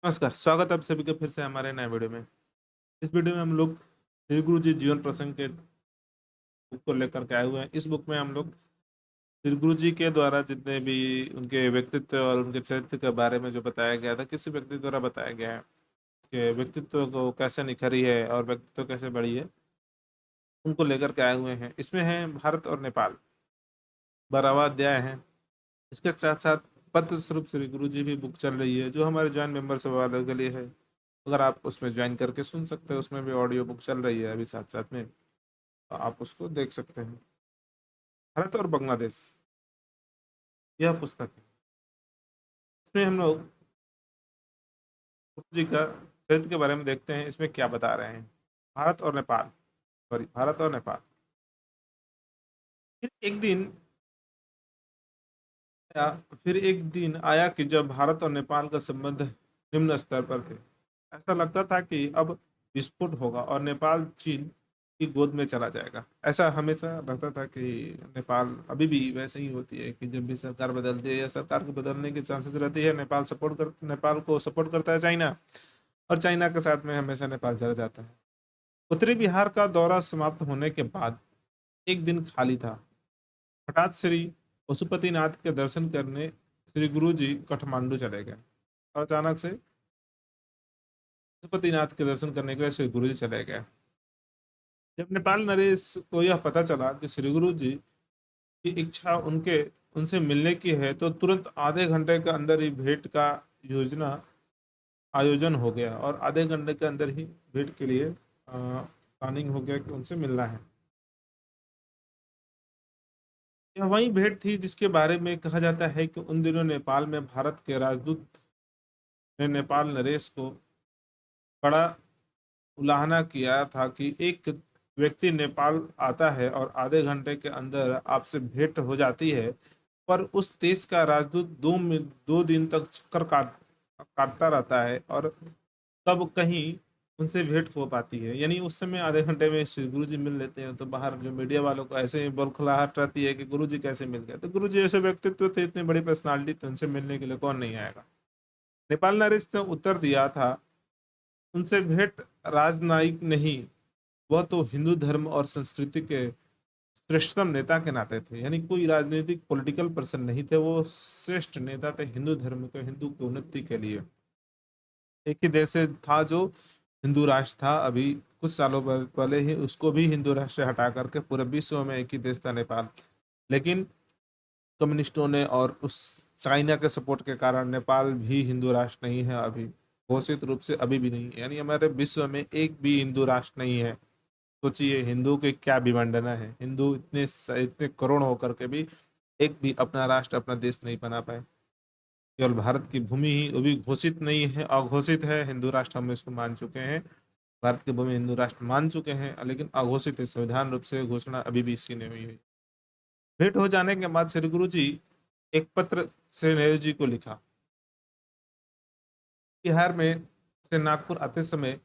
नमस्कार, स्वागत है आप सभी का फिर से हमारे नए वीडियो में। इस वीडियो में हम लोग श्री गुरु जी जीवन प्रसंग के बुक को लेकर के आए हुए हैं। इस बुक में हम लोग श्री गुरु जी के द्वारा जितने भी उनके व्यक्तित्व और उनके चरित्र के बारे में जो बताया गया था, किसी व्यक्ति द्वारा बताया गया है कि व्यक्तित्व को कैसे निखरी है और व्यक्तित्व कैसे बढ़ी है, उनको लेकर के आए हुए हैं। इसमें है भारत और नेपाल, 12वां अध्याय है। इसके साथ साथ पत्र स्वरूप श्री गुरु जी भी बुक चल रही है, जो हमारे ज्वाइन मेंबर्स वालों के लिए है। अगर आप उसमें ज्वाइन करके सुन सकते हैं, उसमें भी ऑडियो बुक चल रही है अभी साथ साथ में, तो आप उसको देख सकते हैं। भारत और बांग्लादेश, यह पुस्तक है। इसमें हम लोग गुरु जी का चरित्र के बारे में देखते हैं, इसमें क्या बता रहे हैं। भारत और नेपाल, सॉरी, भारत और नेपाल। फिर एक दिन आया फिर एक दिन आया कि जब भारत और नेपाल का संबंध निम्न स्तर पर थे। ऐसा लगता था कि अब विस्फोट होगा और नेपाल चीन की गोद में चला जाएगा। ऐसा हमेशा लगता था कि नेपाल अभी भी वैसे ही होती है कि जब भी सरकार बदलती है या सरकार को बदलने की चांसेस रहती है, नेपाल को सपोर्ट करता है चाइना, और चाइना के साथ में हमेशा नेपाल चला जाता है। उत्तरी बिहार का दौरा समाप्त होने के बाद एक दिन खाली था। हठात श्री पशुपतिनाथ के दर्शन करने श्री गुरु जी काठमांडू चले गए, और अचानक से पशुपतिनाथ के दर्शन करने के लिए श्री गुरु जी चले गए। जब नेपाल नरेश को यह पता चला कि श्री गुरु जी की इच्छा उनके उनसे मिलने की है, तो तुरंत आधे घंटे के अंदर ही भेंट का योजना आयोजन हो गया, और आधे घंटे के अंदर ही भेंट के लिए प्लानिंग हो गया कि उनसे मिलना है। यह वही भेंट थी जिसके बारे में कहा जाता है कि उन दिनों नेपाल में भारत के राजदूत ने नेपाल नरेश को बड़ा उलाहना किया था कि एक व्यक्ति नेपाल आता है और आधे घंटे के अंदर आपसे भेंट हो जाती है, पर उस देश का राजदूत 2 दिन तक चक्कर काटता रहता है, और तब कहीं उनसे भेंट हो पाती है। यानी उस समय आधे घंटे में श्री गुरु जी मिल लेते हैं, तो बाहर जो मीडिया वालों को ऐसे ही बौखलाहट रहती है कि गुरु जी कैसे मिल गए। तो गुरु जी ऐसे व्यक्तित्व थे, इतनी बड़ी पर्सनालिटी, तो उनसे मिलने के लिए कौन नहीं आएगा। नेपाल नरेश ने उत्तर दिया था, उनसे भेंट राजनयिक नहीं, वह तो हिंदू धर्म और संस्कृति के श्रेष्ठतम नेता के नाते थे। यानी कोई राजनीतिक पॉलिटिकल पर्सन नहीं थे, वो श्रेष्ठ नेता थे हिंदू धर्म के, हिंदू की उन्नति के लिए। एक ही देश से था जो हिंदू राष्ट्र था, अभी कुछ सालों पहले ही उसको भी हिंदू राष्ट्र से हटा करके पूरे विश्व में एक ही देश था, नेपाल। लेकिन कम्युनिस्टों ने और उस चाइना के सपोर्ट के कारण नेपाल भी हिंदू राष्ट्र नहीं है अभी, घोषित रूप से अभी भी नहीं है। यानी हमारे विश्व में एक भी हिंदू राष्ट्र नहीं है। सोचिए हिंदू के क्या विडंबना है, हिंदू इतने इतने करोड़ होकर के भी एक भी अपना राष्ट्र, अपना देश नहीं बना पाए। केवल भारत की भूमि ही, वो भी घोषित नहीं है, अघोषित है। हिंदू राष्ट्र हम इसको मान चुके हैं, भारत की भूमि हिंदू राष्ट्र मान चुके हैं, लेकिन अघोषित है, संविधान रूप से घोषणा अभी भी इसकी नहीं हुई है। भेंट हो जाने के बाद श्री गुरु जी एक पत्र श्री नेहरू जी को लिखा। बिहार में से नागपुर आते समय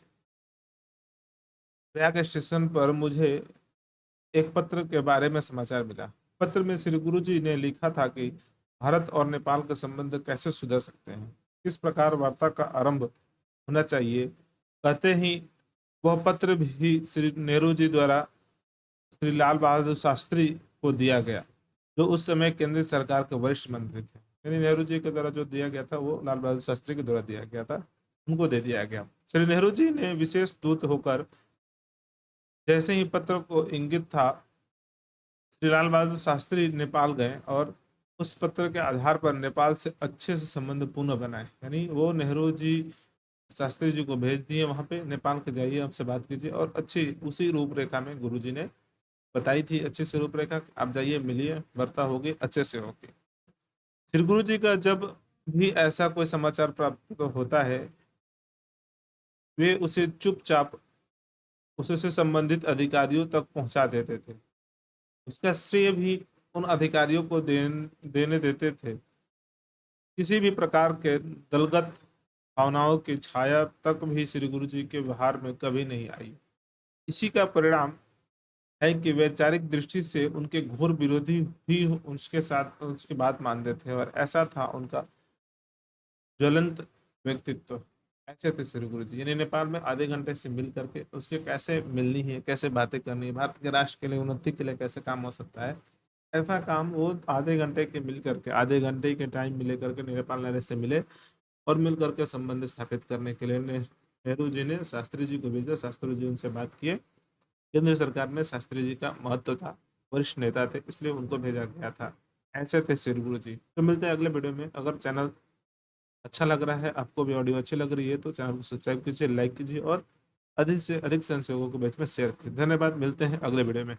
प्रयाग स्टेशन पर मुझे एक पत्र के बारे में समाचार मिला। पत्र में श्री गुरु जी ने लिखा था कि भारत और नेपाल के संबंध कैसे सुधर सकते हैं, किस प्रकार वार्ता का आरंभ होना चाहिए। कहते ही वह पत्र भी श्री नेहरू जी द्वारा श्री लाल बहादुर शास्त्री को दिया गया, जो उस समय केंद्र सरकार के वरिष्ठ मंत्री थे। यानी नेहरू जी के द्वारा जो दिया गया था, वो लाल बहादुर शास्त्री के द्वारा दिया गया था, उनको दे दिया गया। श्री नेहरू जी ने विशेष दूत होकर, जैसे ही पत्र को इंगित था, श्री लाल बहादुर शास्त्री नेपाल गए और उस पत्र के आधार पर नेपाल से अच्छे से संबंध पुनः बनाए। यानी वो नेहरू जी शास्त्री जी को भेज दिए वहां पे, नेपाल के जाइए, हमसे बात कीजिए, और अच्छी उसी रूपरेखा में गुरु जी ने बताई थी, अच्छी से रूपरेखा, आप जाइए, मिलिए, वार्ता होगी, अच्छे से होगी। श्री गुरु जी का जब भी ऐसा कोई समाचार प्राप्त होता है, वे उसे चुपचाप उससे संबंधित अधिकारियों तक पहुंचा देते थे। उसका श्रेय भी उन अधिकारियों को देने देते थे। किसी भी प्रकार के दलगत भावनाओं की छाया तक भी श्री गुरु जी के व्यवहार में कभी नहीं आई। इसी का परिणाम है कि वैचारिक दृष्टि से उनके घोर विरोधी भी उसके साथ उसकी बात मानते थे, और ऐसा था उनका ज्वलंत व्यक्तित्व। ऐसे थे श्री गुरु जी, यानी नेपाल में आधे घंटे से मिल करके उसके कैसे मिलनी है, कैसे बातें करनी है, भारत के राष्ट्र के लिए, उन्नति के लिए कैसे काम हो सकता है, ऐसा काम वो आधे घंटे के मिल करके, आधे घंटे के टाइम मिले करके नेपाल नरेश से मिले और मिल करके संबंध स्थापित करने के लिए नेहरू जी ने शास्त्री जी को भेजा। शास्त्री जी उनसे बात किए। केंद्र सरकार में शास्त्री जी का महत्व था, वरिष्ठ नेता थे, इसलिए उनको भेजा गया था। ऐसे थे श्री गुरु जी। तो मिलते हैं अगले वीडियो में। अगर चैनल अच्छा लग रहा है, आपको भी ऑडियो अच्छी लग रही है, तो चैनल को सब्सक्राइब कीजिए, लाइक कीजिए और अधिक से अधिक संशोधकों के बीच में शेयर कीजिए। धन्यवाद। मिलते हैं अगले वीडियो में।